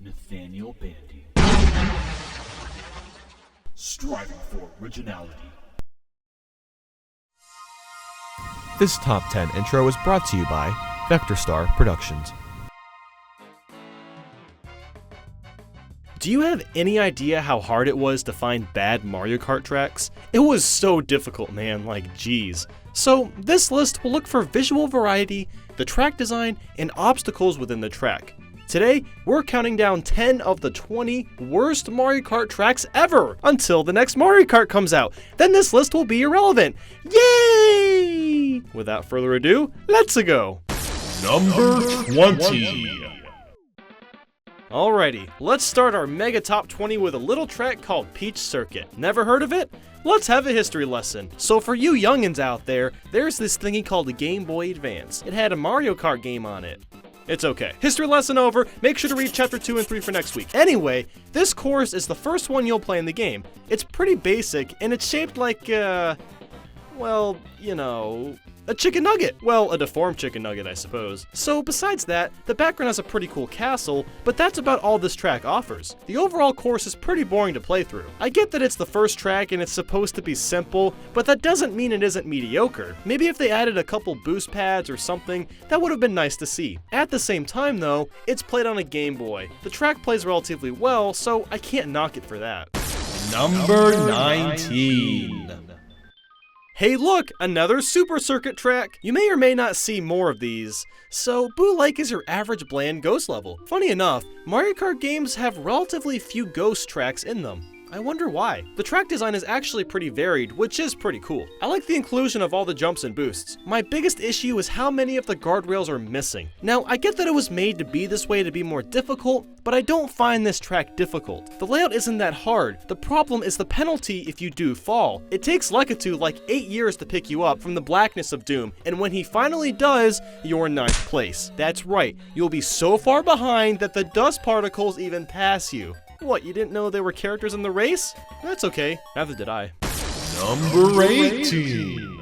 Nathaniel Bandy. Striving for originality. This Top 10 intro is brought to you by VectorStar Productions. Do you have any idea how hard it was to find bad Mario Kart tracks? It was so difficult, man, like geez. So this list will look for visual variety, the track design, and obstacles within the track. Today, we're counting down 10 of the 20 worst Mario Kart tracks ever until the next Mario Kart comes out. Then this list will be irrelevant. Yay! Without further ado, let's go. Number 20. Alrighty, let's start our mega top 20 with a little track called Peach Circuit. Never heard of it? Let's have a history lesson. So for you youngins out there, there's this thingy called the Game Boy Advance. It had a Mario Kart game on it. It's okay. History lesson over. Make sure to read chapter 2 and 3 for next week. Anyway, this course is the first one you'll play in the game. It's pretty basic, and it's shaped like, well, you know, a chicken nugget. Well, a deformed chicken nugget, I suppose. So besides that, the background has a pretty cool castle, but that's about all this track offers. The overall course is pretty boring to play through. I get that it's the first track and it's supposed to be simple, but that doesn't mean it isn't mediocre. Maybe if they added a couple boost pads or something, that would have been nice to see. At the same time though, it's played on a Game Boy. The track plays relatively well, so I can't knock it for that. Number 19. Hey look, another Super Circuit track! You may or may not see more of these. So, Boo Lake is your average bland ghost level. Funny enough, Mario Kart games have relatively few ghost tracks in them. I wonder why. The track design is actually pretty varied, which is pretty cool. I like the inclusion of all the jumps and boosts. My biggest issue is how many of the guardrails are missing. Now, I get that it was made to be this way to be more difficult, but I don't find this track difficult. The layout isn't that hard. The problem is the penalty if you do fall. It takes Lekatu like 8 years to pick you up from the blackness of doom, and when he finally does, you're in 9th place. That's right, you'll be so far behind that the dust particles even pass you. What, you didn't know there were characters in the race? That's okay, neither did I. Number 18.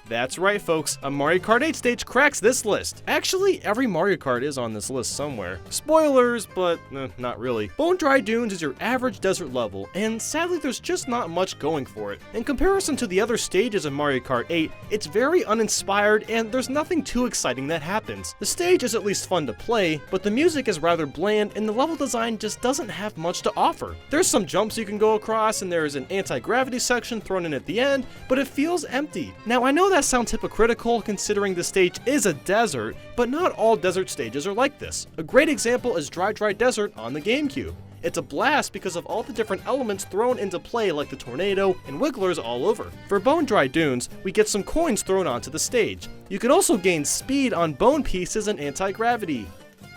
That's right folks, a Mario Kart 8 stage cracks this list. Actually, every Mario Kart is on this list somewhere. Spoilers, but not really. Bone Dry Dunes is your average desert level, and sadly there's just not much going for it. In comparison to the other stages of Mario Kart 8, it's very uninspired and there's nothing too exciting that happens. The stage is at least fun to play, but the music is rather bland and the level design just doesn't have much to offer. There's some jumps you can go across and there's an anti-gravity section thrown in at the end, but it feels empty. Now I know that sounds hypocritical considering the stage is a desert, but not all desert stages are like this. A great example is Dry Dry Desert on the GameCube. It's a blast because of all the different elements thrown into play like the tornado and wigglers all over. For Bone Dry Dunes, we get some coins thrown onto the stage. You can also gain speed on bone pieces and anti-gravity.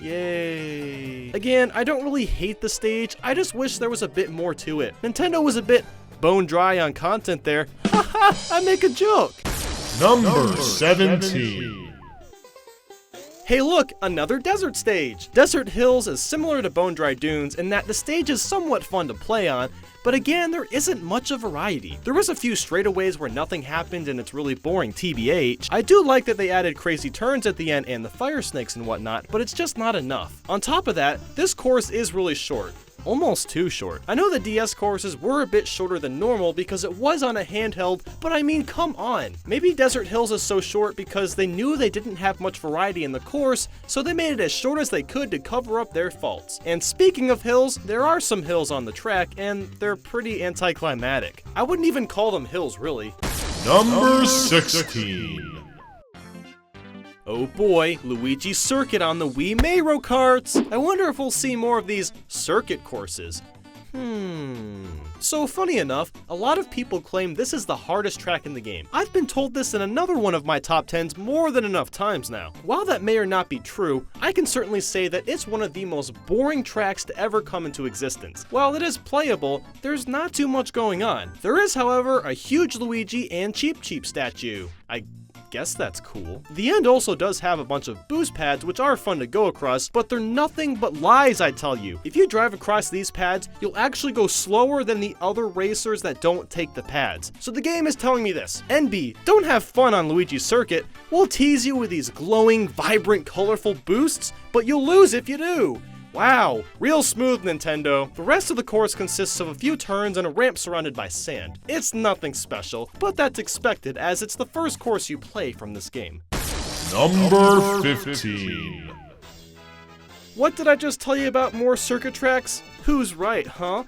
Yay. Again, I don't really hate the stage, I just wish there was a bit more to it. Nintendo was a bit bone dry on content there. Haha, I make a joke. Number 17. Hey look, another desert stage! Desert Hills is similar to Bone Dry Dunes in that the stage is somewhat fun to play on, but again, there isn't much of variety. There is a few straightaways where nothing happened and it's really boring, TBH. I do like that they added crazy turns at the end and the fire snakes and whatnot, but it's just not enough. On top of that, this course is really short. Almost too short. I know the DS courses were a bit shorter than normal because it was on a handheld, but I mean, come on. Maybe Desert Hills is so short because they knew they didn't have much variety in the course, so they made it as short as they could to cover up their faults. And speaking of hills, there are some hills on the track, and they're pretty anticlimactic. I wouldn't even call them hills, really. Number 16. Oh boy, Luigi Circuit on the Wii Mario Karts! I wonder if we'll see more of these circuit courses. So funny enough, a lot of people claim this is the hardest track in the game. I've been told this in another one of my top 10s more than enough times now. While that may or not be true, I can certainly say that it's one of the most boring tracks to ever come into existence. While it is playable, there's not too much going on. There is, however, a huge Luigi and Cheep Cheep statue. I guess that's cool. The end also does have a bunch of boost pads which are fun to go across, but they're nothing but lies, I tell you. If you drive across these pads, you'll actually go slower than the other racers that don't take the pads. So the game is telling me this: NB, don't have fun on Luigi Circuit. We'll tease you with these glowing, vibrant, colorful boosts, but you'll lose if you do. Wow, real smooth, Nintendo. The rest of the course consists of a few turns and a ramp surrounded by sand. It's nothing special, but that's expected as it's the first course you play from this game. Number 15. What did I just tell you about more circuit tracks? Who's right, huh?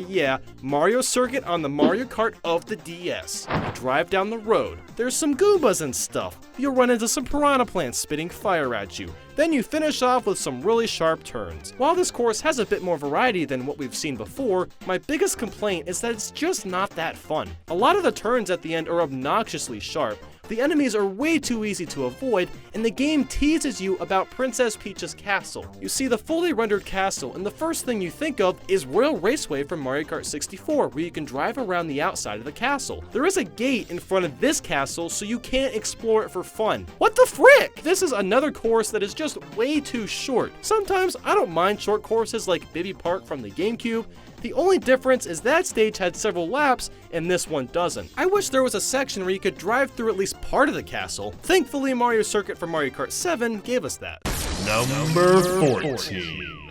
Yeah, Mario Circuit on the Mario Kart of the DS. You drive down the road. There's some Goombas and stuff. You'll run into some piranha plants spitting fire at you. Then you finish off with some really sharp turns. While this course has a bit more variety than what we've seen before, my biggest complaint is that it's just not that fun. A lot of the turns at the end are obnoxiously sharp. The enemies are way too easy to avoid, and the game teases you about Princess Peach's castle. You see the fully rendered castle, and the first thing you think of is Royal Raceway from Mario Kart 64, where you can drive around the outside of the castle. There is a gate in front of this castle, so you can't explore it for fun. What the frick? This is another course that is just way too short. Sometimes I don't mind short courses like Baby Park from the GameCube. The only difference is that stage had several laps and this one doesn't. I wish there was a section where you could drive through at least part of the castle. Thankfully, Mario Circuit from Mario Kart 7 gave us that. Number 14.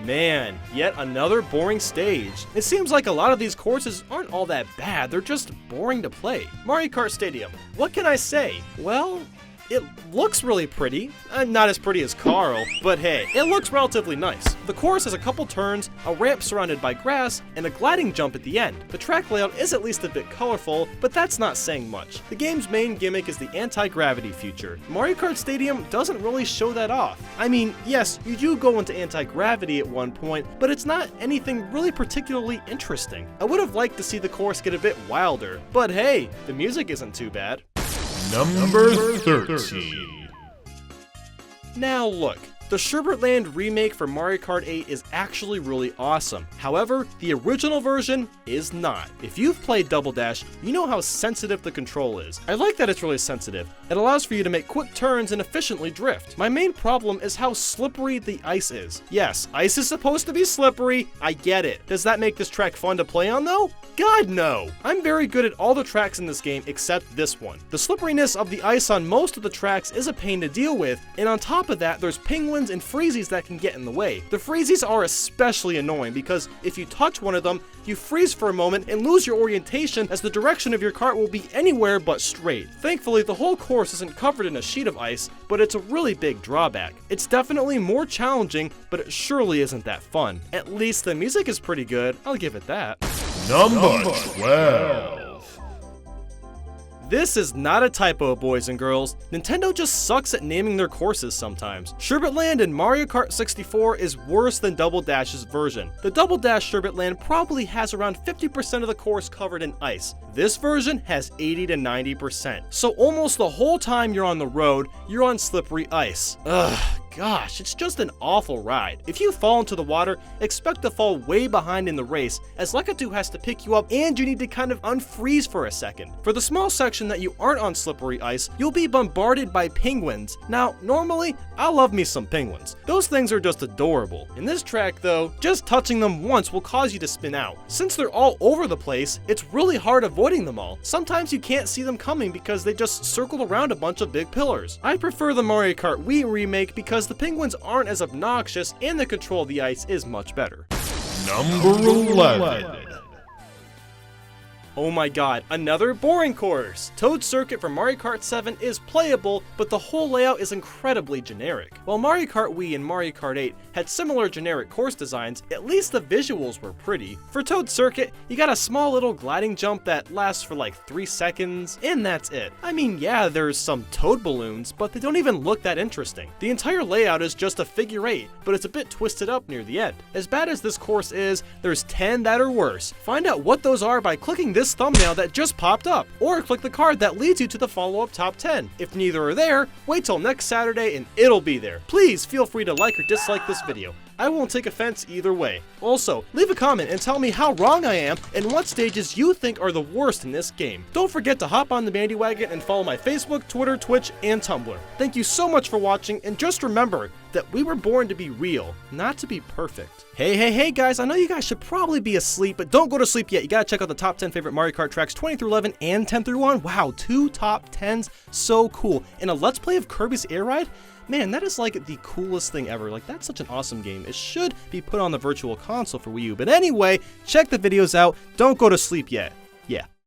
Man, yet another boring stage. It seems like a lot of these courses aren't all that bad, they're just boring to play. Mario Kart Stadium, what can I say? Well, it looks really pretty. Not as pretty as Carl, but hey, it looks relatively nice. The course has a couple turns, a ramp surrounded by grass, and a gliding jump at the end. The track layout is at least a bit colorful, but that's not saying much. The game's main gimmick is the anti-gravity feature. Mario Kart Stadium doesn't really show that off. I mean, yes, you do go into anti-gravity at one point, but it's not anything really particularly interesting. I would have liked to see the course get a bit wilder, but hey, the music isn't too bad. Number 13. Now look, the Sherbet Land remake for Mario Kart 8 is actually really awesome. However, the original version is not. If you've played Double Dash, you know how sensitive the control is. I like that it's really sensitive. It allows for you to make quick turns and efficiently drift. My main problem is how slippery the ice is. Yes, ice is supposed to be slippery, I get it. Does that make this track fun to play on though? God no! I'm very good at all the tracks in this game except this one. The slipperiness of the ice on most of the tracks is a pain to deal with, and on top of that, there's penguins and freezies that can get in the way. The freezies are especially annoying because if you touch one of them, you freeze for a moment and lose your orientation as the direction of your kart will be anywhere but straight. Thankfully, the whole course isn't covered in a sheet of ice, but it's a really big drawback. It's definitely more challenging, but it surely isn't that fun. At least the music is pretty good, I'll give it that. Number 12. This is not a typo, boys and girls. Nintendo just sucks at naming their courses sometimes. Sherbet Land in Mario Kart 64 is worse than Double Dash's version. The Double Dash Sherbet Land probably has around 50% of the course covered in ice. This version has 80 to 90%. So almost the whole time you're on the road, you're on slippery ice. Ugh. Gosh, it's just an awful ride. If you fall into the water, expect to fall way behind in the race, as Lakitu has to pick you up and you need to kind of unfreeze for a second. For the small section that you aren't on slippery ice, you'll be bombarded by penguins. Now, normally, I love me some penguins. Those things are just adorable. In this track though, just touching them once will cause you to spin out. Since they're all over the place, it's really hard avoiding them all. Sometimes you can't see them coming because they just circle around a bunch of big pillars. I prefer the Mario Kart Wii remake because the penguins aren't as obnoxious and the control of the ice is much better. Number 11. Oh my god, another boring course! Toad Circuit for Mario Kart 7 is playable, but the whole layout is incredibly generic. While Mario Kart Wii and Mario Kart 8 had similar generic course designs, at least the visuals were pretty. For Toad Circuit, you got a small little gliding jump that lasts for like 3 seconds, and that's it. I mean, yeah, there's some toad balloons, but they don't even look that interesting. The entire layout is just a figure 8, but it's a bit twisted up near the end. As bad as this course is, there's 10 that are worse. Find out what those are by clicking this thumbnail that just popped up, or click the card that leads you to the follow-up top 10. If neither are there, wait till next Saturday and it'll be there. Please feel free to like or dislike this video. I won't take offense either way. Also, leave a comment and tell me how wrong I am and what stages you think are the worst in this game. Don't forget to hop on the bandwagon and follow my Facebook, Twitter, Twitch, and Tumblr. Thank you so much for watching, and just remember that we were born to be real, not to be perfect. Hey guys, I know you guys should probably be asleep, but don't go to sleep yet. You gotta check out the top 10 favorite Mario Kart tracks 20 through 11 and 10 through 1. Wow, 2 top 10s, so cool. And a Let's Play of Kirby's Air Ride? man, that is like the coolest thing ever. Like, that's such an awesome game. It should be put on the virtual console for Wii U. But anyway, check the videos out. Don't go to sleep yet. Yeah.